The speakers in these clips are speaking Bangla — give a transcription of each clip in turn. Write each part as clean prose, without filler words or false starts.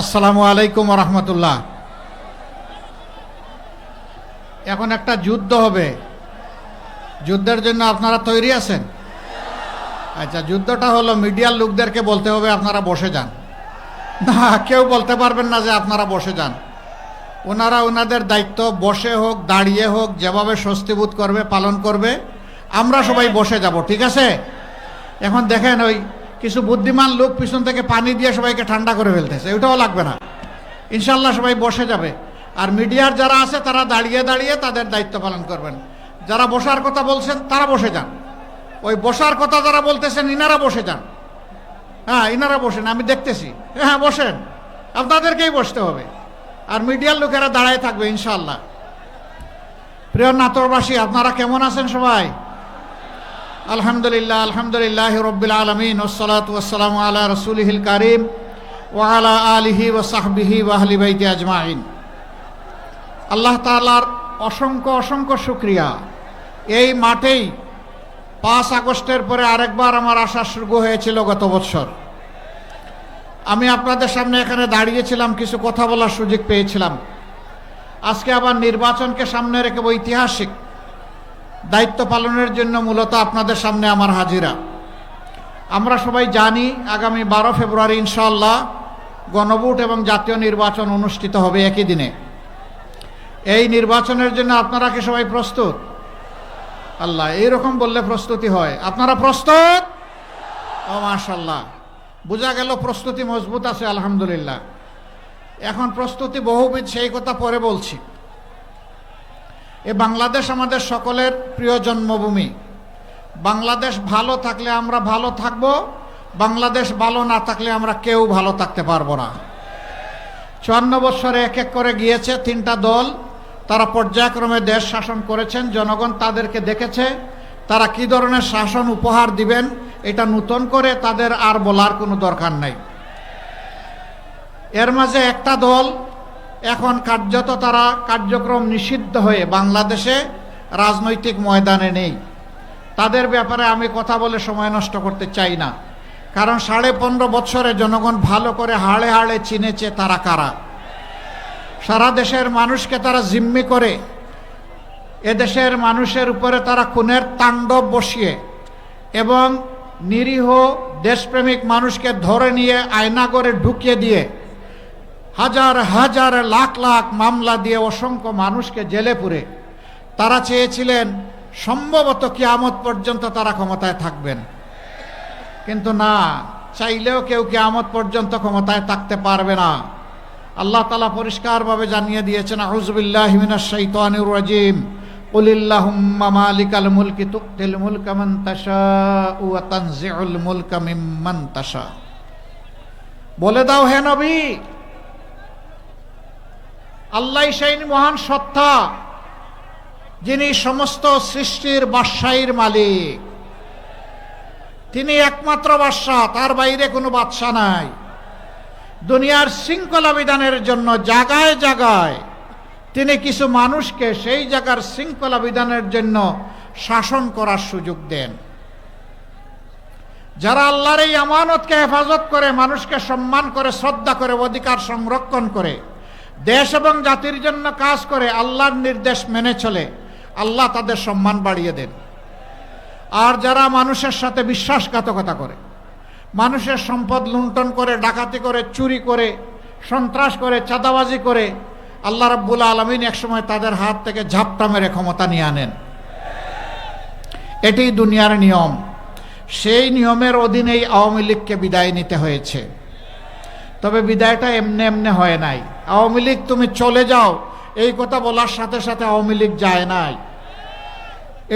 আসসালামু আলাইকুম রহমতুল্লাহ। এখন একটা যুদ্ধ হবে, যুদ্ধের জন্য আপনারা তৈরি আছেন? আচ্ছা, যুদ্ধটা হলো মিডিয়ার লোকদেরকে বলতে হবে আপনারা বসে যান। না, কেউ বলতে পারবেন না যে আপনারা বসে যান। ওনারা ওনাদের দায়িত্ব বসে হোক দাঁড়িয়ে হোক যেভাবে স্বস্তিবোধ করবে পালন করবে, আমরা সবাই বসে যাব, ঠিক আছে? এখন দেখেন ওই কিছু বুদ্ধিমান লোক পিছন থেকে পানি দিয়ে সবাইকে ঠান্ডা করে ফেলতেছে, ওটাও লাগবে না, ইনশাল্লাহ সবাই বসে যাবে। আর মিডিয়ার যারা আছে তারা দাঁড়িয়ে দাঁড়িয়ে তাদের দায়িত্ব পালন করবেন। যারা বসার কথা বলছেন তারা বসে যান, ওই বসার কথা যারা বলতেছেন ইনারা বসে যান। হ্যাঁ, ইনারা বসেন, আমি দেখতেছি। হ্যাঁ বসেন, আপনাদেরকেই বসতে হবে। আর মিডিয়ার লোকেরা দাঁড়ায় থাকবে ইনশাল্লাহ। প্রিয় নাটোরবাসী, আপনারা কেমন আছেন সবাই? আলহামদুলিল্লাহ, আলহামদুলিল্লাহ রব্বিল আলামিন, ওয়াসসালাতু ওয়াসসালামু আলা রাসূলিহিল কারীম ওয়া আলা আলিহি ওয়া সাহবিহি ওয়া আহলি বাইতি আজমাইন। আল্লাহ তাআলার অসংখ্য অসংখ্য শুকরিয়া। এই মাঠেই 5 আগস্টের পরে আরেকবার আমার আসা শুরু হয়েছিল গত বছর। আমি আপনাদের সামনে এখানে দাঁড়িয়েছিলাম, কিছু কথা বলার সুযোগ পেয়েছিলাম। আজকে আবার নির্বাচনকে সামনে রেখে ঐতিহাসিক দায়িত্ব পালনের জন্য মূলত আপনাদের সামনে আমার হাজিরা। আমরা সবাই জানি আগামী 12 ফেব্রুয়ারি ইনশাআল্লাহ গণভোট এবং জাতীয় নির্বাচন অনুষ্ঠিত হবে একই দিনে। এই নির্বাচনের জন্য আপনারা কি সবাই প্রস্তুত? আল্লাহ, এইরকম বললে প্রস্তুতি হয়। আপনারা প্রস্তুত? ও মাশাআল্লাহ, বোঝা গেল প্রস্তুতি মজবুত আছে আলহামদুলিল্লাহ। এখন প্রস্তুতি বহুবিধ, সেই কথা পরে বলছি। এ বাংলাদেশ আমাদের সকলের প্রিয় জন্মভূমি। বাংলাদেশ ভালো থাকলে আমরা ভালো থাকব, বাংলাদেশ ভালো না থাকলে আমরা কেউ ভালো থাকতে পারবো না। 54 বছরে এক এক করে গিয়েছে 3টা দল, তারা পর্যায়ক্রমে দেশ শাসন করেছেন। জনগণ তাদেরকে দেখেছে, তারা কি ধরনের শাসন উপহার দিবেন এটা নতুন করে তাদের আর বলার কোনো দরকার নাই। এর মাঝে একটা দল এখন কার্যত তারা কার্যক্রম নিষিদ্ধ হয়ে বাংলাদেশে রাজনৈতিক ময়দানে নেই। তাদের ব্যাপারে আমি কথা বলে সময় নষ্ট করতে চাই না, কারণ 15.5 বছরে জনগণ ভালো করে হাড়ে হাড়ে চিনেছে তারা কারা। সারা দেশের মানুষকে তারা জিম্মি করে এদেশের মানুষের উপরে তারা খুনের তাণ্ডব বসিয়ে এবং নিরীহ দেশপ্রেমিক মানুষকে ধরে নিয়ে আয়নাগরে ঢুকিয়ে দিয়ে হাজার হাজার লাখ লাখ মামলা দিয়ে অসংখ্য মানুষকে জেলে পুরে তারা চেয়েছিলেন সম্ভবত কিয়ামত পর্যন্ত তারা ক্ষমতায় থাকবেন। কিন্তু না, চাইলেও কেউ কিয়ামত পর্যন্ত ক্ষমতায় থাকতে পারবে না। আল্লাহ তাআলা পরিষ্কারভাবে জানিয়ে দিয়েছেন, আউযু বিল্লাহি মিনাশ শাইতানির রাজিম, কুলিল্লাহুম্মা মালিকাল মুলকি তুতিল মুলকা মান তাশাউ ওয়া তানজিউল মুলকা মিম্মান তাশা। বলে দাও হে নবী, আল্লাহ সেই মহান সত্তা যিনি সমস্ত সৃষ্টির বাদশাহীর মালিক। তিনি একমাত্র বাদশাহ, তার বাইরে কোনো বাদশাহ নাই। দুনিয়ার শৃঙ্খলা বিধানের জন্য জায়গায় জায়গায় তিনি কিছু মানুষকে সেই জায়গার শৃঙ্খলা বিধানের জন্য শাসন করার সুযোগ দেন। যারা আল্লাহর এই আমানতকে হেফাজত করে, মানুষকে সম্মান করে, শ্রদ্ধা করে, অধিকার সংরক্ষণ করে, দেশ এবং জাতির জন্য কাজ করে, আল্লাহর নির্দেশ মেনে চলে, আল্লাহ তাদের সম্মান বাড়িয়ে দেন। আর যারা মানুষের সাথে বিশ্বাসঘাতকতা করে, মানুষের সম্পদ লুণ্ঠন করে, ডাকাতি করে, চুরি করে, সন্ত্রাস করে, চাঁদাবাজি করে, আল্লাহ রাব্বুল আলামিন একসময় তাদের হাত থেকে ঝাপটা মেরে ক্ষমতা নিয়ে আনেন। এটি দুনিয়ার নিয়ম। সেই নিয়মের অধীনেই আওয়ামী লীগকে বিদায় নিতে হয়েছে। তবে বিদায়টা এমনি এমনি হয় নাই। আওয়ামী লীগ তুমি চলে যাও এই কথা বলার সাথে সাথে আওয়ামী লীগ যায় নাই।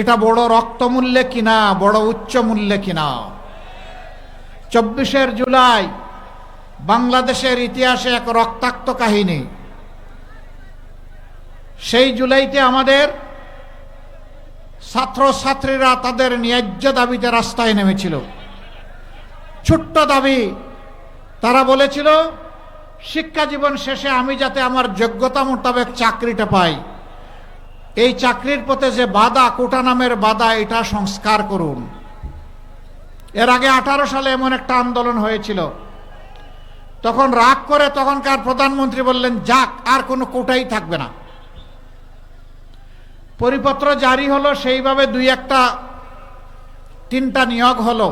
এটা বড় রক্তমূল্যে কিনা, বড় উচ্চ মূল্যে কিনা। 24শে জুলাই বাংলাদেশের ইতিহাসে এক রক্তাক্ত কাহিনী। সেই জুলাইতে আমাদের ছাত্রছাত্রীরা তাদের ন্যায্য দাবিতে রাস্তায় নেমেছিল। ছোট্ট দাবি, তারা বলেছিল শিক্ষা জীবন শেষে আমি যাতে আমার যোগ্যতা মোতাবেক চাকরিটা পাই, এই চাকরির পথে যে বাধা, কোটা নামের বাধা, এটা সংস্কার করুন। এর আগে 18 সালে এমন একটা আন্দোলন হয়েছিল, তখন রাগ করে তখনকার প্রধানমন্ত্রী বললেন, যাক, আর কোনো কোটাই থাকবে না। পরিপত্র জারি হলো, সেইভাবে দুই একটা তিনটা নিয়োগ হলো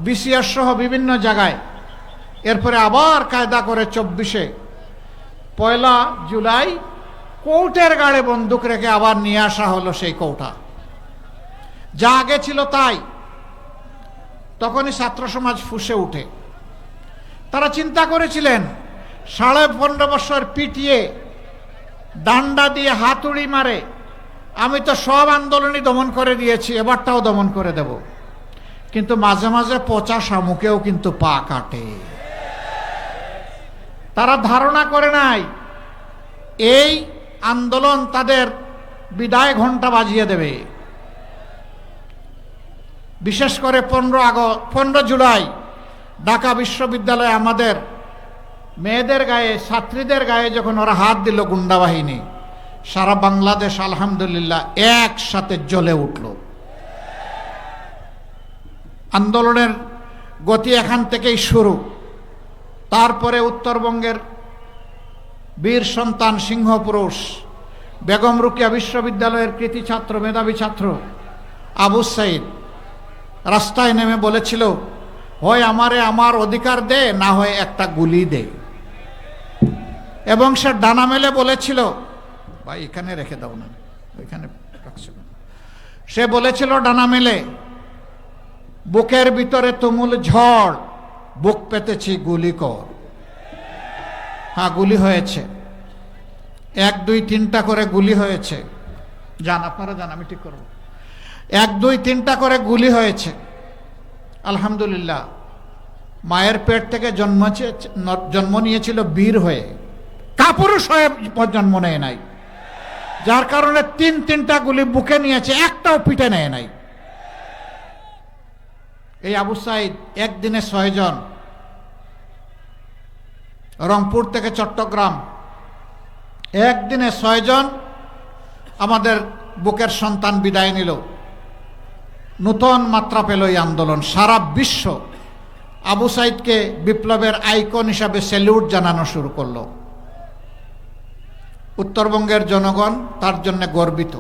বিসিএস সহ বিভিন্ন জায়গায়। এরপরে আবার কায়দা করে 24-এ 1 জুলাই কোর্টের গাড়ে বন্দুক রেখে আবার নিয়ে আসা হলো সেই কোটা, যা আগে ছিল তাই। তখনই ছাত্র সমাজ ফুঁসে উঠে। তারা চিন্তা করেছিলেন 15.5 বছর পিটিয়ে ডান্ডা দিয়ে হাতুড়ি মারে আমি তো সব আন্দোলনই দমন করে দিয়েছি, এবারটাও দমন করে দেব। কিন্তু মাঝে মাঝে পচা শামুকেও কিন্তু পা কাটে। তারা ধারণা করে নাই এই আন্দোলন তাদের বিদায় ঘণ্টা বাজিয়ে দেবে। বিশেষ করে 15 জুলাই ঢাকা বিশ্ববিদ্যালয়ে আমাদের মেয়েদের গায়ে, ছাত্রীদের গায়ে যখন ওরা হাত দিল গুন্ডা বাহিনী, সারা বাংলাদেশ আলহামদুলিল্লাহ একসাথে জ্বলে উঠল। আন্দোলনের গতি এখান থেকেই শুরু। তারপরে উত্তরবঙ্গের বীর সন্তান, সিংহপুরুষ, বেগম রোকেয়া বিশ্ববিদ্যালয়ের কৃতি ছাত্র, মেধাবী ছাত্র আবু সাইদ রাস্তায় নেমে বলেছিল, হয় আমারে আমার অধিকার দে, না হয় একটা গুলি দে। এবং সে ডানা মেলে বলেছিল, ভাই এখানে রেখে দাও না, ওইখানে রাখছিল। সে বলেছিল ডানা মেলে, বুকের ভিতরে তুমুল ঝড়, বুক পেতেছি গুলি কর। হ্যাঁ, গুলি হয়েছে, 1, 2, 3টা করে গুলি হয়েছে। যান, আপনারা যান, আমি ঠিক করব। 1, 2, 3টা করে গুলি হয়েছে। আলহামদুলিল্লাহ, মায়ের পেট থেকে জন্ম নিয়েছিল বীর হয়ে, কাপুরুষ হয়ে জন্ম নেয় নাই, যার কারণে 3টা গুলি বুকে নিয়েছে, একটাও পিঠে নেয় নাই। এই আবু সাইদ একদিনে 6 জন, রংপুর থেকে চট্টগ্রাম, একদিনে 6 জন আমাদের বুকের সন্তান বিদায় নিল। নূতন মাত্রা পেল এই আন্দোলন। সারা বিশ্ব আবু সাইদকে বিপ্লবের আইকন হিসাবে স্যালুট জানানো শুরু করলো। উত্তরবঙ্গের জনগণ তার জন্য গর্বিত।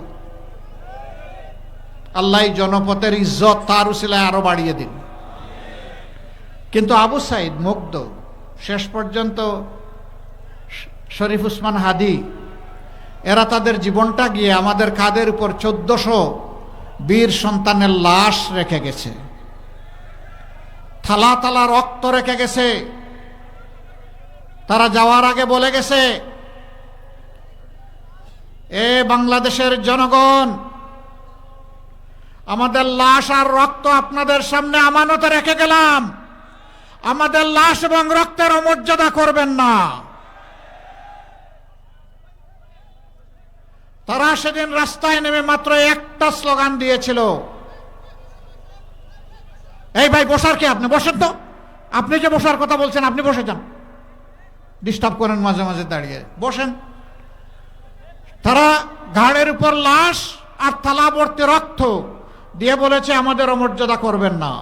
আল্লাহ জনপথের ইজ্জত তার উসিলায় আরো বাড়িয়ে দিন। কিন্তু আবু সাইদ মুগ্ধ। শেষ পর্যন্ত শরীফ উসমান হাদি এরা তাদের জীবনটা গিয়ে আমাদের কাঁধের উপর 1400 বীর সন্তানের লাশ রেখে গেছে, থালা থালা রক্ত রেখে গেছে। তারা যাওয়ার আগে বলে গেছে, এ বাংলাদেশের জনগণ, আমাদের লাশ আর রক্ত আপনাদের সামনে আমানতে রেখে গেলাম, আমাদের লাশ এবং রক্তের অমর্যাদা করবেন না। তারা সেদিন রাস্তায় নেমে মাত্র একটা স্লোগান দিয়েছিল, এই ভাই বসার কে? আপনি বসেন তো, আপনি যে বসার কথা বলছেন আপনি বসে যান, ডিস্টার্ব করেন মাঝে মাঝে, দাঁড়িয়ে বসেন। তারা ঘাড়ের উপর লাশ আর থালাবর্তী রক্ত দিয়ে বলেছে আমাদের অমর্যাদা করবেন না।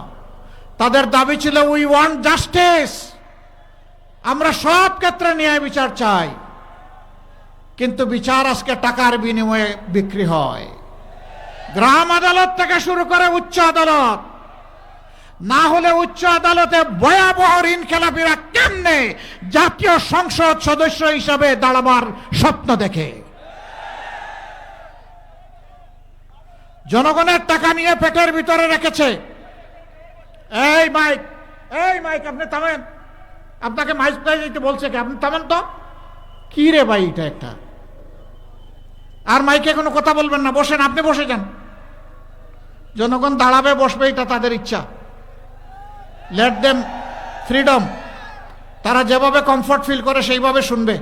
তাদের দাবি ছিল উই ওয়ান্ট জাস্টিস, আমরা সব ক্ষেত্রে ন্যায় বিচার চাই। কিন্তু বিচার আজকে টাকার বিনিময়ে বিক্রি হয়। গ্রাম আদালত থেকে শুরু করে উচ্চ আদালত, না হলে উচ্চ আদালতে ভয়াবহ ঋণ খেলাপিরা কেমনে জাতীয় সংসদ সদস্য হিসাবে দাঁড়াবার স্বপ্ন দেখে? জনগণের টাকা নিয়ে পেটের ভিতরে রেখেছে। এই মাইক, এই মাইক, আপনি থামেন, আপনাকে মাইক প্রাইজ দিতে বলছে কি? আপনি থামেন তো। কি রে ভাই, এটা একটা। আর মাইকে কোনো কথা বলবেন না, বসেন, আপনি বসে যান। জনগণ দাঁড়াবে বসবে, এটা তাদের ইচ্ছা। লেট দেম ফ্রিডম, তারা যেভাবে কমফর্ট ফিল করে সেইভাবে শুনবে।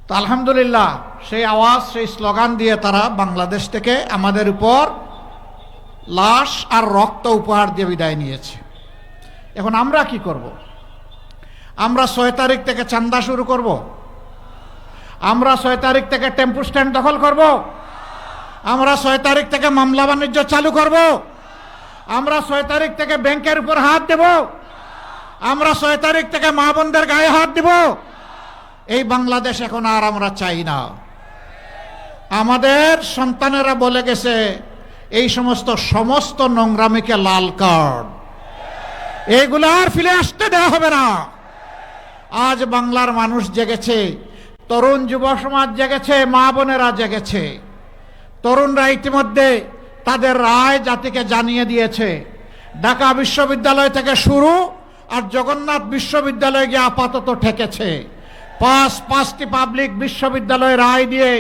তো আলহামদুলিল্লাহ, সেই আওয়াজ, সেই স্লোগান দিয়ে তারা বাংলাদেশ থেকে আমাদের উপর লাশ আর রক্ত উপহার দিয়ে বিদায় নিয়েছে। এখন আমরা কি করব? আমরা 6 তারিখ থেকে চাঁদা শুরু করব? আমরা 6 তারিখ থেকে টেম্পু স্ট্যান্ড দখল করব? আমরা 6 তারিখ থেকে মামলা বাণিজ্য চালু করব? আমরা 6 তারিখ থেকে ব্যাংকের উপর হাত দেব? আমরা 6 তারিখ থেকে মা বোনদের গায়ে হাত দিব, এই বাংলাদেশ এখন আর আমরা চাই না। আমাদের সন্তানেরা বলে গেছে এই সমস্ত নোংরামিকে লাল কার্ড, এগুলো আর ফিরে আসতে দেওয়া হবে না। আজ বাংলার মানুষ জেগেছে, তরুণ যুব সমাজ জেগেছে, মা বোনেরা জেগেছে। তরুণরা ইতিমধ্যে তাদের রায় জাতিকে জানিয়ে দিয়েছে। ঢাকা বিশ্ববিদ্যালয় থেকে শুরু আর জগন্নাথ বিশ্ববিদ্যালয়ে গিয়ে আপাতত ঠেকেছে। পাঁচটি পাবলিক বিশ্ববিদ্যালয় রায় দিয়ে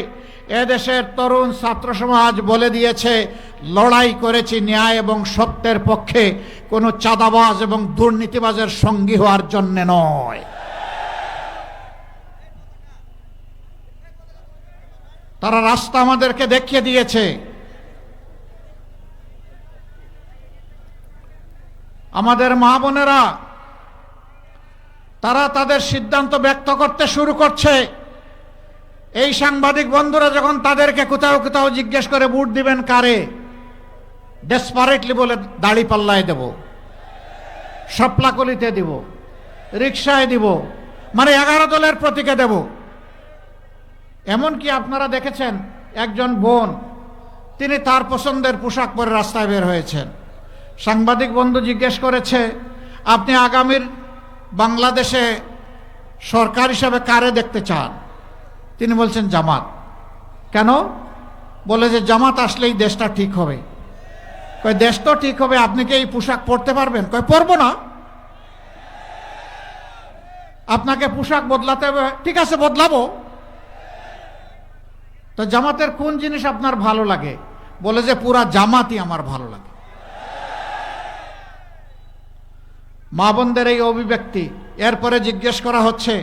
এদেশের তরুণ ছাত্র সমাজ বলে দিয়েছে, লড়াই করেছি ন্যায় এবং সত্যের পক্ষে, কোনো চাঁদাবাজ এবং দুর্নীতিবাজের সঙ্গী হওয়ার জন্য নয়। তারা রাস্তা আমাদেরকে দেখিয়ে দিয়েছে। আমাদের মা বোনেরা তারা তাদের সিদ্ধান্ত ব্যক্ত করতে শুরু করছে। এই সাংবাদিক বন্ধুরা যখন তাদেরকে কোথাও কোথাও জিজ্ঞেস করে ভোট দিবেন কারে, ডেসপারেটলি বলে দাড়ি পাল্লায় দেব, শাপলাকলিতে দিব, রিকশায় দিব, মানে 11 দলের প্রতীকে দেব। এমনকি আপনারা দেখেছেন একজন বোন, তিনি তার পছন্দের পোশাক পরে রাস্তায় বের হয়েছেন। সাংবাদিক বন্ধু জিজ্ঞেস করেছে, আপনি আগামীর বাংলাদেশে সরকার হিসাবে কারে দেখতে চান? তিনি বলছেন জামাত। কেন? বলে যে জামাত আসলেই দেশটা ঠিক হবে। কয় দেশ তো ঠিক হবে, আপনি কি এই পোশাক পরতে পারবেন? কয় পরবো না। আপনাকে পোশাক বদলাতে হবে, ঠিক আছে বদলাবো। তো জামাতের কোন জিনিস আপনার ভালো লাগে? বলে যে পুরা জামাতই আমার ভালো লাগে। মা বোনদের এই অভিব্যক্তি। এরপরে জিজ্ঞেস করা হচ্ছে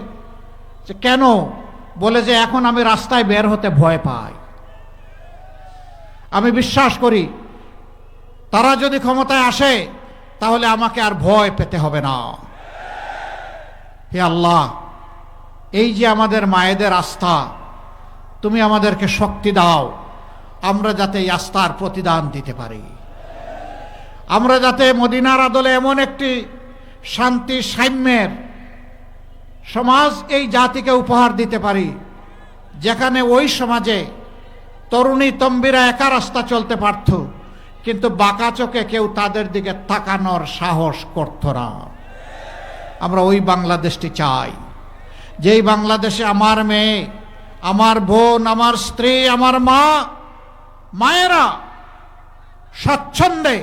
যে কেন? বলে যে এখন আমি রাস্তায় বের হতে ভয় পাই। আমি বিশ্বাস করি তারা যদি ক্ষমতায় আসে তাহলে আমাকে আর ভয় পেতে হবে না। হে আল্লাহ, এই যে আমাদের মায়েদের আস্থা, তুমি আমাদেরকে শক্তি দাও, আমরা যাতে এই আস্থার প্রতিদান দিতে পারি। আমরা যাতে মদিনার আদলে এমন একটি শান্তি সাম্যের সমাজ এই জাতিকে উপহার দিতে পারি, যেখানে ওই সমাজে তরুণী তম্বিরা একা রাস্তা চলতে পারত, কিন্তু বাঁকা চোখে কেউ তাদের দিকে তাকানোর সাহস করত না। আমরা ওই বাংলাদেশটি চাই, যেই বাংলাদেশে আমার মেয়ে, আমার বোন, আমার স্ত্রী, আমার মায়েরা স্বচ্ছন্দে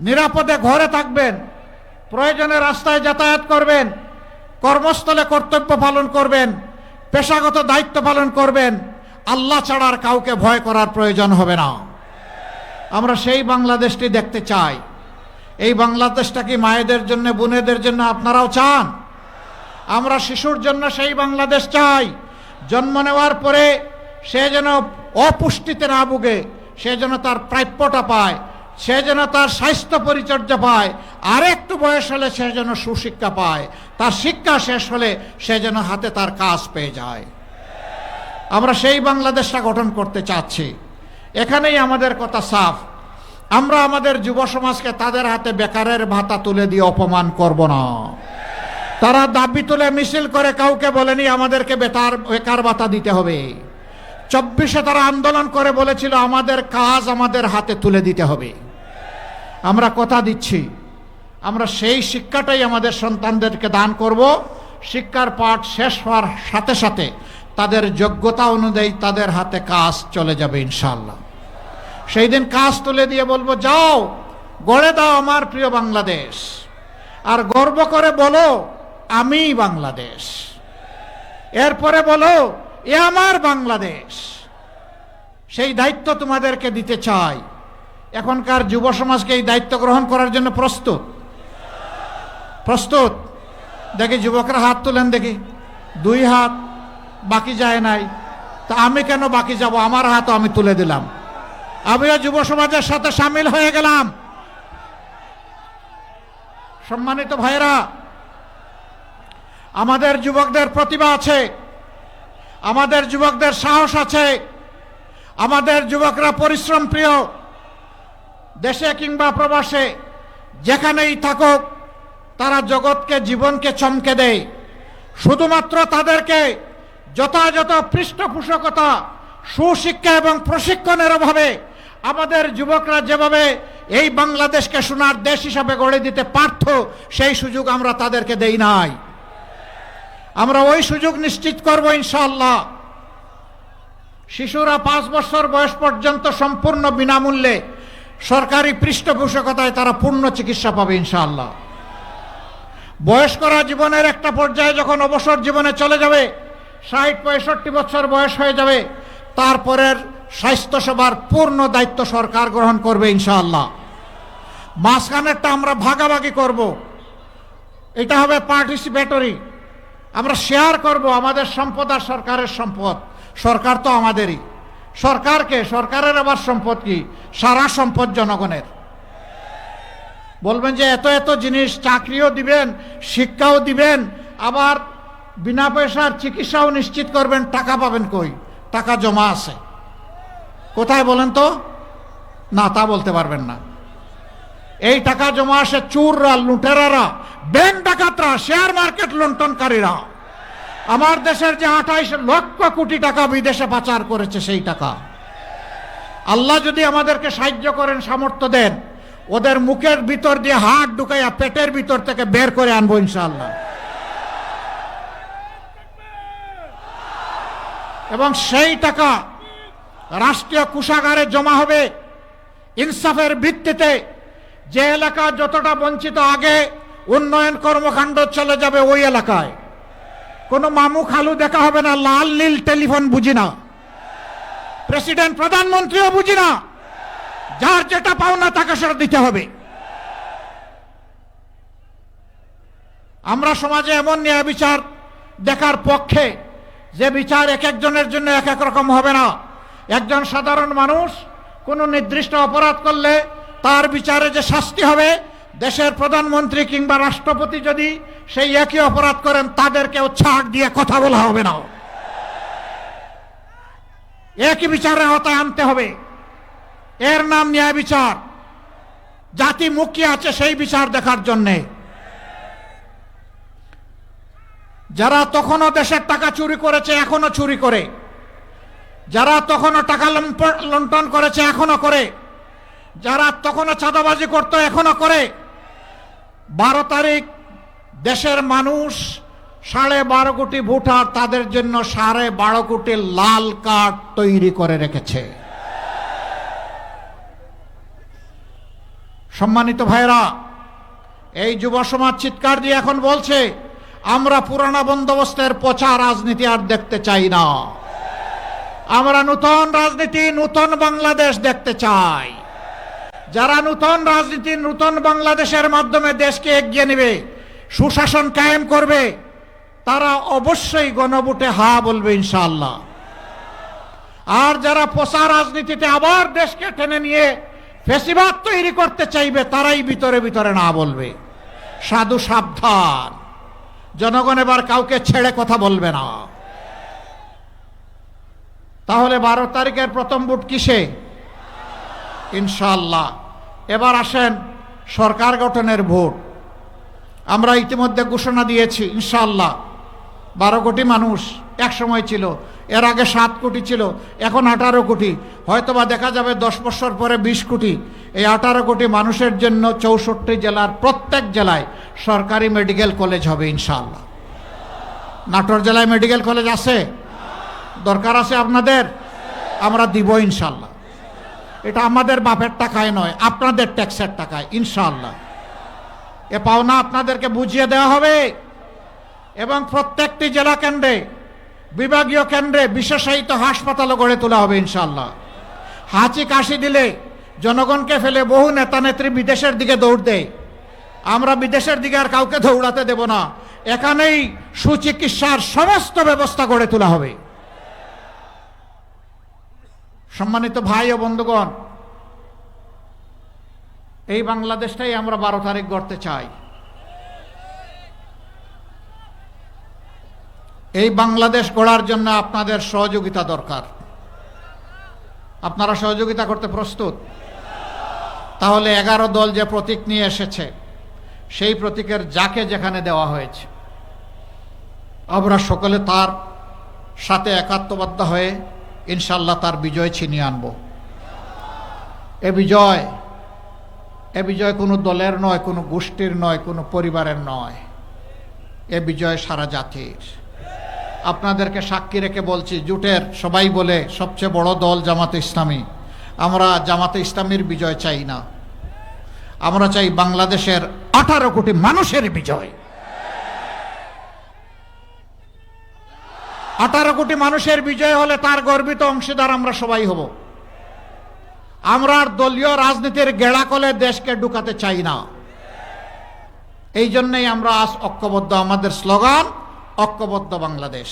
নিরাপদে ঘরে থাকবেন, প্রয়োজনে রাস্তায় যাতায়াত করবেন, কর্মস্থলে কর্তব্য পালন করবেন, পেশাগত দায়িত্ব পালন করবেন, আল্লাহ ছাড়া আর কাউকে ভয় করার প্রয়োজন হবে না। আমরা সেই বাংলাদেশটি দেখতে চাই। এই বাংলাদেশটা কি মায়েদের জন্য, বোনেদের জন্য আপনারাও চান? আমরা শিশুর জন্য সেই বাংলাদেশ চাই। জন্ম নেওয়ার পরে সে যেন অপুষ্টিতে না ভুগে, সে যেন তার প্রাপ্যটা পায়, সে যেন তার স্বাস্থ্য পরিচর্যা পায়, আর একটু বয়স হলে সে যেন সুশিক্ষা পায়, তার শিক্ষা শেষ হলে সে যেন হাতে তার কাজ পেয়ে যায়। আমরা সেই বাংলাদেশটা গঠন করতে চাচ্ছি। এখানেই আমাদের কথা সাফ। আমরা আমাদের যুব সমাজকে তাদের হাতে বেকারের ভাতা তুলে দিয়ে অপমান করব না। তারা দাবি তুলে মিছিল করে কাউকে বলেনি আমাদেরকে বেকার ভাতা দিতে হবে। 24-এ তারা আন্দোলন করে বলেছিল আমাদের কাজ আমাদের হাতে তুলে দিতে হবে। আমরা কথা দিচ্ছি, আমরা সেই শিক্ষাটাই আমাদের সন্তানদেরকে দান করব। শিক্ষার পাঠ শেষ হওয়ার সাথে সাথে তাদের যোগ্যতা অনুযায়ী তাদের হাতে কাজ চলে যাবে ইনশাআল্লাহ। সেই দিন কাজ তুলে দিয়ে বলবো, যাও গড়ে দাও আমার প্রিয় বাংলাদেশ, আর গর্ব করে বলো আমি বাংলাদেশ। এরপরে বলো এ আমার বাংলাদেশ। সেই দায়িত্ব তোমাদেরকে দিতে চাই। এখনকার যুব সমাজকে এই দায়িত্ব গ্রহণ করার জন্য প্রস্তুত? প্রস্তুত? দেখি যুবকরা হাত তুলেন দেখি। 2 হাত, বাকি যায় নাই। তা আমি কেন বাকি যাব? আমার হাতও আমি তুলে দিলাম। আমিও যুব সমাজের সাথে সামিল হয়ে গেলাম। সম্মানিত ভাইরা, আমাদের যুবকদের প্রতিভা আছে, আমাদের যুবকদের সাহস আছে, আমাদের যুবকরা পরিশ্রম প্রিয়। দেশে কিংবা প্রবাসে যেখানেই থাকুক তারা জগৎকে জীবনকে চমকে দেয়। শুধুমাত্র তাদেরকে যথাযথ পৃষ্ঠপোষকতা, সুশিক্ষা এবং প্রশিক্ষণের অভাবে আমাদের যুবকরা যেভাবে এই বাংলাদেশকে সোনার দেশ হিসাবে গড়ে দিতে পারত, সেই সুযোগ আমরা তাদেরকে দেই নাই। আমরা ওই সুযোগ নিশ্চিত করব ইনশাআল্লাহ। শিশুরা 5 বছর বয়স পর্যন্ত সম্পূর্ণ বিনামূল্যে সরকারি পৃষ্ঠপোষকতায় তারা পূর্ণ চিকিৎসা পাবে ইনশাআল্লাহ। বয়স্করা জীবনের একটা পর্যায়ে যখন অবসর জীবনে চলে যাবে, 60-65 বছর বয়স হয়ে যাবে, তারপরের স্বাস্থ্যসেবার পূর্ণ দায়িত্ব সরকার গ্রহণ করবে ইনশাআল্লাহ। মাঝখানেরটা আমরা ভাগাভাগি করব, এটা হবে পার্টিসিপেটরি। আমরা শেয়ার করব আমাদের সম্পদ আর সরকারের সম্পদ। সরকার তো আমাদেরই। সরকারকে, সরকারের আবার সম্পদ কি? সারা সম্পদ জনগণের। বলবেন যে এত এত জিনিস, চাকরিও দিবেন, শিক্ষাও দিবেন, আবার বিনা পয়সার চিকিৎসাও নিশ্চিত করবেন, টাকা পাবেন কই? টাকা জমা আছে কোথায় বলেন তো? না, তা বলতে পারবেন না। এই টাকা জমা আসে চোররা, লুটেরারা, ব্যাংক ডাকাতরা, শেয়ার মার্কেট লুণ্ঠনকারীরা। আমার দেশের যে 28 লক্ষ কোটি টাকা বিদেশে পাচার করেছে, সেই টাকা আল্লাহ যদি আমাদেরকে সাহায্য করেন, সামর্থ্য দেন, ওদের মুখের ভিতর দিয়ে হাত ঢুকাইয়া পেটের ভিতর থেকে বের করে আনবো ইনশাআল্লাহ। এবং সেই টাকা রাষ্ট্রীয় কোষাগারে জমা হবে ইনসাফের ভিত্তিতে। যে এলাকা যতটা বঞ্চিত, আগে উন্নয়ন কর্মকাণ্ড চলে যাবে ওই এলাকায়। কোনো মামু খালু দেখা হবে না, লাল নীল টেলিফোন বুঝি না, প্রেসিডেন্ট প্রধানমন্ত্রীও বুঝি না। যার যেটা পাওনা তাকে সেটা দিতে হবে। আমরা সমাজে এমন ন্যায় বিচার দেখার পক্ষে যে বিচার এক একজনের জন্য এক এক রকম হবে না। একজন সাধারণ মানুষ কোনো নির্দিষ্ট অপরাধ করলে তার বিচারে যে শাস্তি হবে, দেশের প্রধানমন্ত্রী কিংবা রাষ্ট্রপতি যদি সেই একই অপরাধ করেন, তাদেরকেও ছাড় দিয়ে কথা বলা হবে না। একই বিচারের আওতায় আনতে হবে। এর নাম ন্যায় বিচার। জাতি মুখিয়ে আছে সেই বিচার দেখার জন্যে। যারা তখনও দেশের টাকা চুরি করেছে, এখনো চুরি করে, যারা তখনও টাকা লুণ্ঠন করেছে, এখনো করে, যারা তখনও চাঁদাবাজি করত, এখনো করে। 12 তারিখ দেশের মানুষ 12.5 কোটি ভোটার, তাদের জন্য 12.5 কোটি লাল কার্ড তৈরি করে রেখেছে। সম্মানিত ভাইরা, এই যুব সমাজ চিৎকার দিয়ে এখন বলছে, আমরা পুরানা বন্দোবস্তের পচা রাজনীতি আর দেখতে চাই না। আমরা নতুন রাজনীতি, নতুন বাংলাদেশ দেখতে চাই। যারা নতুন রাজনীতি, নতুন বাংলাদেশের মাধ্যমে দেশকে এগিয়ে নেবে, সুশাসন কায়েম করবে, তারা অবশ্যই গণভোটে হা বলবে ইনশাআল্লাহ। আর যারা পচা রাজনীতিতে আবার দেশকে টেনে নিয়ে ফ্যাসিবাদ তৈরি করতে চাইবে, তারাই ভিতরে ভিতরে না বলবে। সাধু সাবধান, জনগণ এবার কাউকে ছেড়ে কথা বলবে না। তাহলে 12 তারিখের প্রথম ভোট কিসে? ইনশাআল্লাহ। এবার আসেন সরকার গঠনের ভোট। আমরা ইতিমধ্যে ঘোষণা দিয়েছি ইনশাআল্লাহ 12 কোটি মানুষ এক সময় ছিল, এর আগে 7 কোটি ছিল, এখন 18 কোটি, হয়তোবা দেখা যাবে 10 বছর পরে 20 কোটি। এই 18 কোটি মানুষের জন্য 64 জেলার প্রত্যেক জেলায় সরকারি মেডিকেল কলেজ হবে ইনশাআল্লাহ। নাটোর জেলায় মেডিকেল কলেজ আছে? দরকার আছে আপনাদের? আমরা দিব ইনশাআল্লাহ। এটা আমাদের বাপের টাকায় নয়, আপনাদের ট্যাক্সের টাকায় ইনশাআল্লাহ। এ পাওনা আপনাদেরকে বুঝিয়ে দেওয়া হবে। এবং প্রত্যেকটি জেলা কেন্দ্রে, বিভাগীয় কেন্দ্রে বিশেষায়িত হাসপাতালও গড়ে তোলা হবে ইনশাআল্লাহ। হাঁচি কাশি দিলে জনগণকে ফেলে বহু নেতা নেত্রী বিদেশের দিকে দৌড় দেয়। আমরা বিদেশের দিকে আর কাউকে দৌড়াতে দেব না। এখানেই সুচিকিৎসার সমস্ত ব্যবস্থা গড়ে তোলা হবে। সম্মানিত ভাই ও বন্ধুগণ, এই বাংলাদেশটাই আমরা 12 তারিখ গড়তে চাই। এই বাংলাদেশ গড়ার জন্য আপনাদের সহযোগিতা দরকার। আপনারা সহযোগিতা করতে প্রস্তুত? তাহলে 11 দল যে প্রতীক নিয়ে এসেছে, সেই প্রতীকের যাকে যেখানে দেওয়া হয়েছে আমরা সকলে তার সাথে একাত্মবদ্ধ হয়ে ইনশাআল্লাহ তার বিজয় ছিনিয়ে আনব। এ বিজয় কোনো দলের নয়, কোনো গোষ্ঠীর নয়, কোনো পরিবারের নয়, এ বিজয় সারা জাতির। আপনাদেরকে সাক্ষী রেখে বলছি, জোটের সবাই বলে সবচেয়ে বড় দল জামাতে ইসলামী, আমরা জামাতে ইসলামীর বিজয় চাই না, আমরা চাই বাংলাদেশের 18 কোটি মানুষের বিজয়। 18 কোটি মানুষের বিজয় হলে তার গর্বিত অংশীদার আমরা সবাই হব। আমরা আর দলীয় রাজনীতির গেড়াকলে দেশকে ঢুকাতে চাই না। এই জন্যই আমরা আজ ঐক্যবদ্ধ, আমাদের স্লোগান ঐক্যবদ্ধ বাংলাদেশ।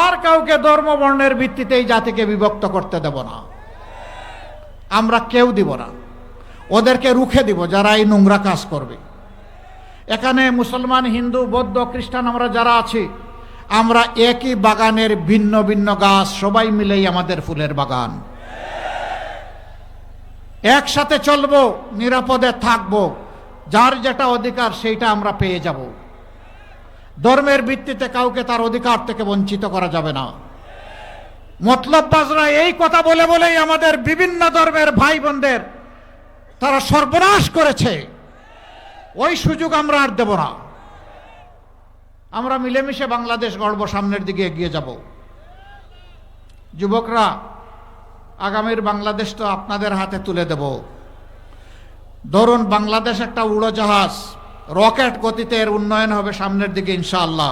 আর কাউকে ধর্ম বর্ণের ভিত্তিতে এই জাতিকে বিভক্ত করতে দেব না, আমরা কেউ দিব না। ওদেরকে রুখে দিব যারা এই নোংরা কাজ করবে। এখানে মুসলমান, হিন্দু, বৌদ্ধ, খ্রিস্টান আমরা যারা আছি, আমরা একই বাগানের ভিন্ন ভিন্ন গাছ, সবাই মিলেই আমাদের ফুলের বাগান। একসাথে চলবো, নিরাপদে থাকবো, যার যেটা অধিকার সেইটা আমরা পেয়ে যাব। ধর্মের ভিত্তিতে কাউকে তার অধিকার থেকে বঞ্চিত করা যাবে না। মতলববাজরা এই কথা বলে বলেই আমাদের বিভিন্ন ধর্মের ভাই বোনদের তারা সর্বনাশ করেছে। ওই সুযোগ আমরা আর দেব না। আমরা মিলেমিশে বাংলাদেশ গড়ব, সামনের দিকে এগিয়ে যাব। যুবকরা, আগামীর বাংলাদেশ তো আপনাদের হাতে তুলে দেব। ধরুন বাংলাদেশ একটা উড়োজাহাজ, রকেট গতিতে এর উন্নয়ন হবে সামনের দিকে ইনশাআল্লাহ।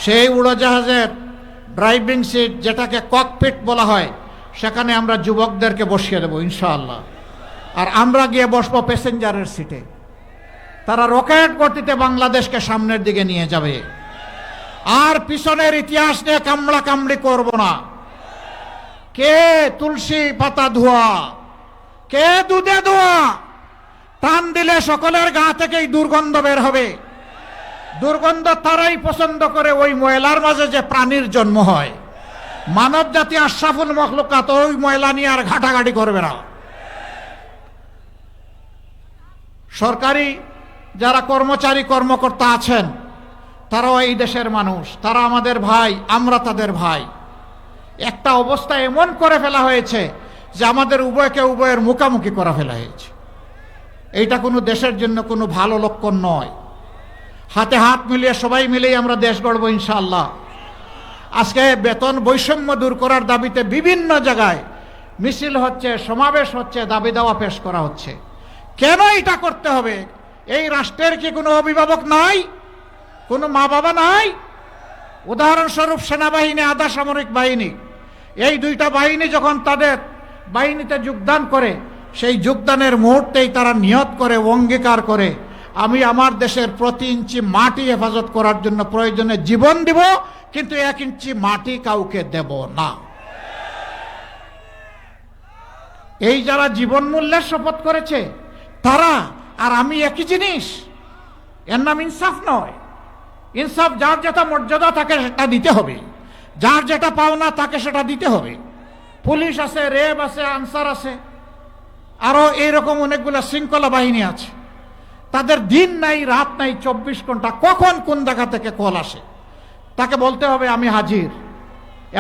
সেই উড়োজাহাজের ড্রাইভিং সিট, যেটাকে ককপিট বলা হয়, সেখানে আমরা যুবকদেরকে বসিয়ে দেব ইনশাআল্লাহ। আর আমরা গিয়ে বসবো প্যাসেঞ্জারের সিটে। তারা রকেট গতিতে বাংলাদেশকে সামনের দিকে নিয়ে যাবে। আর পিছনের ইতিহাস নিয়ে কামড়া কামড়ি করব না। কে তুলসী পাতা ধোয়া, কে দুধে ধোয়া, টান দিলে সকলের গা থেকেই দুর্গন্ধ বের হবে। দুর্গন্ধ তারাই পছন্দ করে ওই ময়লার মাঝে যে প্রাণীর জন্ম হয়। মানব জাতি আশরাফুল মখলুকাত, ওই ময়লা নিয়ে আর ঘাটাঘাটি করবে না। সরকারি যারা কর্মচারী কর্মকর্তা আছেন, তারাও এই দেশের মানুষ, তারা আমাদের ভাই, আমরা তাদের ভাই। একটা অবস্থা এমন করে ফেলা হয়েছে যে আমাদের উভয়কে উভয়ের মুখামুখি করা ফেলা হয়েছে। এইটা কোনো দেশের জন্য কোনো ভালো লক্ষণ নয়। হাতে হাত মিলিয়ে সবাই মিলেই আমরা দেশ গড়ব ইনশাআল্লাহ। আজকে বেতন বৈষম্য দূর করার দাবিতে বিভিন্ন জায়গায় মিছিল হচ্ছে, সমাবেশ হচ্ছে, দাবি দাওয়া পেশ করা হচ্ছে। কেন এটা করতে হবে? এই রাষ্ট্রের কি কোনো অভিভাবক নাই? কোনো মা বাবা নাই? উদাহরণস্বরূপ সেনাবাহিনী, আধা সামরিক বাহিনী, এই দুইটা বাহিনী যখন তাদের বাহিনীতে যোগদান করে, সেই যোগদানের মুহূর্তেই তারা নিয়ত করে, অঙ্গীকার করে, আমি আমার দেশের প্রতি ইঞ্চি মাটি হেফাজত করার জন্য প্রয়োজনে জীবন দিব, কিন্তু 1 ইঞ্চি মাটি কাউকে দেব না। এই যারা জীবন মূল্যের শপথ করেছে তারা আর আমি একই জিনিস। এর নাম ইনসাফ নয়। ইনসাফ, যার যেটা মর্যাদা তাকে সেটা দিতে হবে, যার যেটা পাওনা তাকে সেটা দিতে হবে। পুলিশ আছে, র্যাব আছে, আনসার আছে, আরো এইরকম অনেকগুলো শৃঙ্খলা বাহিনী আছে। তাদের দিন নাই, রাত নাই, 24 ঘন্টা কখন কোন জায়গা থেকে কল আসে তাকে বলতে হবে আমি হাজির।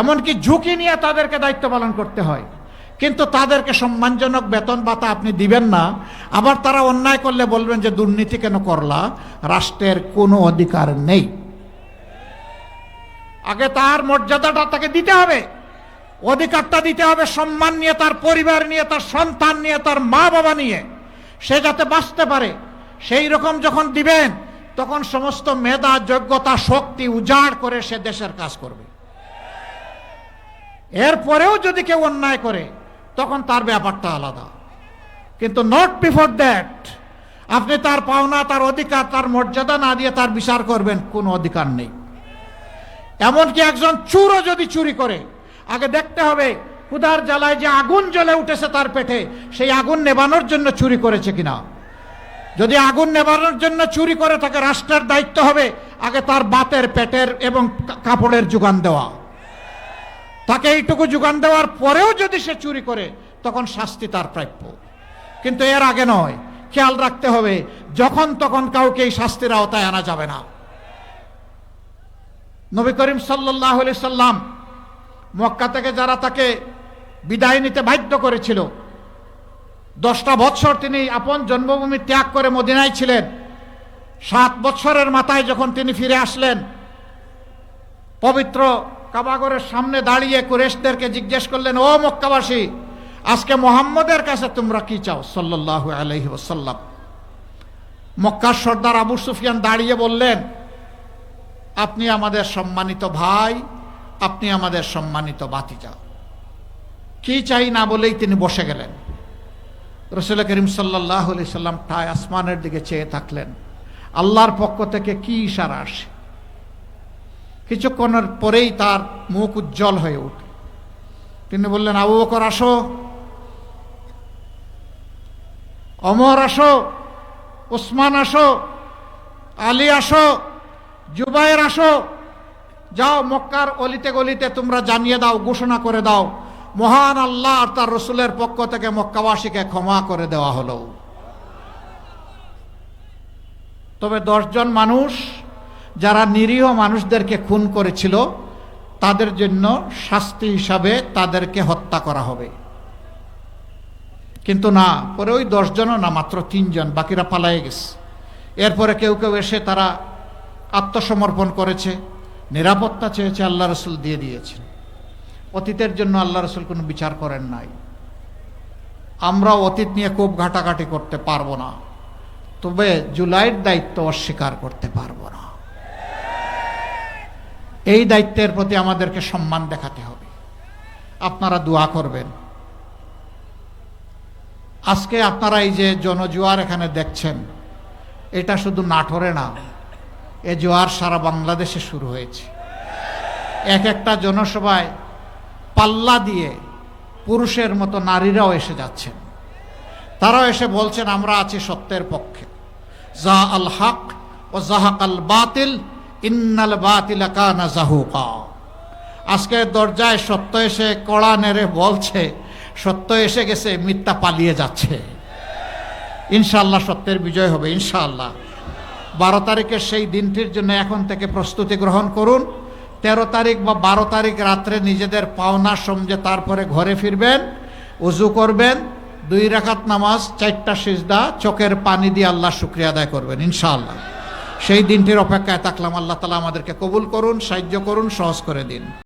এমনকি ঝুঁকি নিয়ে তাদেরকে দায়িত্ব পালন করতে হয়। কিন্তু তাদেরকে সম্মানজনক বেতন ভাতা আপনি দিবেন না। আবার তারা অন্যায় করলে বলবেন যে দুর্নীতি কেন করলা। রাষ্ট্রের কোনো অধিকার নেই। আগে তার মর্যাদাটা তাকে দিতে হবে, অধিকারটা দিতে হবে, সম্মান নিয়ে, তার পরিবার নিয়ে, তার সন্তান নিয়ে, তার মা বাবা নিয়ে সে যাতে বাঁচতে পারে। সেই রকম যখন দিবেন, তখন সমস্ত মেধা, যোগ্যতা, শক্তি উজাড় করে সে দেশের কাজ করবে। এরপরেও যদি কেউ অন্যায় করে তখন তার ব্যাপারটা আলাদা, কিন্তু নট বিফোর দ্যাট আপনি তার পাওনা, তার অধিকার, তার মর্যাদা না দিয়ে তার বিচার করবেন, কোনো অধিকার নেই। এমনকি একজন চোরও যদি চুরি করে, আগে দেখতে হবে ক্ষুধার জ্বালায় যে আগুন জ্বলে উঠেছে তার পেটে, সেই আগুন নেভানোর জন্য চুরি করেছে কিনা। যদি আগুন নেভানোর জন্য চুরি করে থাকে, রাষ্ট্রের দায়িত্ব হবে আগে তার বাতের, পেটের এবং কাপড়ের যোগান দেওয়া। তাকে এইটুকু যোগান দেওয়ার পরেও যদি সে চুরি করে, তখন শাস্তি তার প্রাপ্য, কিন্তু এর আগে নয়। খেয়াল রাখতে হবে, যখন তখন কাউকে এই শাস্তির আওতায় আনা যাবে না। নবী করিম সাল্লাল্লাহু আলাইহি সাল্লাম মক্কা থেকে যারা তাকে বিদায় নিতে বাধ্য করেছিল, 10টা বৎসর তিনি আপন জন্মভূমি ত্যাগ করে মদিনায় ছিলেন। 7 বৎসরের মাথায় যখন তিনি ফিরে আসলেন, পবিত্র কাবাগরের সামনে দাঁড়িয়ে কুরাইশদেরকে জিজ্ঞেস করলেন, ও মক্কাবাসী, আজকে মুহাম্মদের কাছে তোমরা কি চাও সাল্লাল্লাহু আলাইহি ওয়াসাল্লাম। মক্কার সর্দার আবু সুফিয়ান দাঁড়িয়ে বললেন, আপনি আমাদের সম্মানিত ভাই, আপনি আমাদের সম্মানিত ভাতিজা, কি চাই না বলেই তিনি বসে গেলেন। রাসূল করিম সাল্লাল্লাহু আলাইহি সাল্লাম ঠায় আসমানের দিকে চেয়ে থাকলেন, আল্লাহর পক্ষ থেকে কি ইশারা আসে। কিছুক্ষণের পরেই তার মুখ উজ্জ্বল হয়ে ওঠে। তিনি বললেন, আবু বকর আসো, ওমর আসো, উসমান আসো, আলী আসো, জুবায়ের আসো, যাও মক্কার অলিতে গলিতে তোমরা জানিয়ে দাও, ঘোষণা করে দাও, মহান আল্লাহ আর তার রসুলের পক্ষ থেকে মক্কাবাসীকে ক্ষমা করে দেওয়া হলো। তবে 10 জন মানুষ যারা নিরীহ মানুষদেরকে খুন করেছিল, তাদের জন্য শাস্তি হিসাবে তাদেরকে হত্যা করা হবে। কিন্তু না, পরে ওই 10 জনও না, মাত্র 3 জন, বাকিরা পালায়ে গেছে। এরপরে কেউ কেউ এসে তারা আত্মসমর্পণ করেছে, নিরাপত্তা চেয়েছে, আল্লাহ রসুল দিয়ে দিয়েছেন। অতীতের জন্য আল্লাহ রসুল কোনো বিচার করেন নাই। আমরা অতীত নিয়ে খুব ঘাটাঘাটি করতে পারবো না, তবে জুলাইয়ের দায়িত্ব অস্বীকার করতে পারবো না। এই দায়িত্বের প্রতি আমাদেরকে সম্মান দেখাতে হবে। আপনারা দোয়া করবেন। আজকে আপনারা এই যে জনজোয়ার এখানে দেখছেন, এটা শুধু নাটোরে না, এ জোয়ার সারা বাংলাদেশে শুরু হয়েছে। এক একটা জনসভায় পাল্লা দিয়ে পুরুষের মতো নারীরাও এসে যাচ্ছেন। তারাও এসে বলছেন, আমরা আছি সত্যের পক্ষে। যা আল হক ও জাহাক আল বাতিল ইন্নাল বাতিলা কানা জাহুকা। আজকে দরজায় সত্য এসে কড়া নেড়ে বলছে, সত্য এসে গেছে, মিথ্যা পালিয়ে যাচ্ছে। ইনশাআল্লাহ সত্যের বিজয় হবে ইনশাআল্লাহ। 12 তারিখের সেই দিনটির জন্য এখন থেকে প্রস্তুতি গ্রহণ করুন। 13 তারিখ বা 12 তারিখ রাত্রে নিজেদের পাওনা সমঝে তারপরে ঘরে ফিরবেন, উজু করবেন, 2 রাকাত নামাজ, 4টা সিজদা, চোখের পানি দিয়ে আল্লাহ শুকরিয়া আদায় করবেন ইনশাআল্লাহ। সেই দিনটির অপেক্ষায় থাকলাম। আল্লাহ তাআলা আমাদেরকে কবুল করুন, সাহায্য করুন, সহজ করে দিন।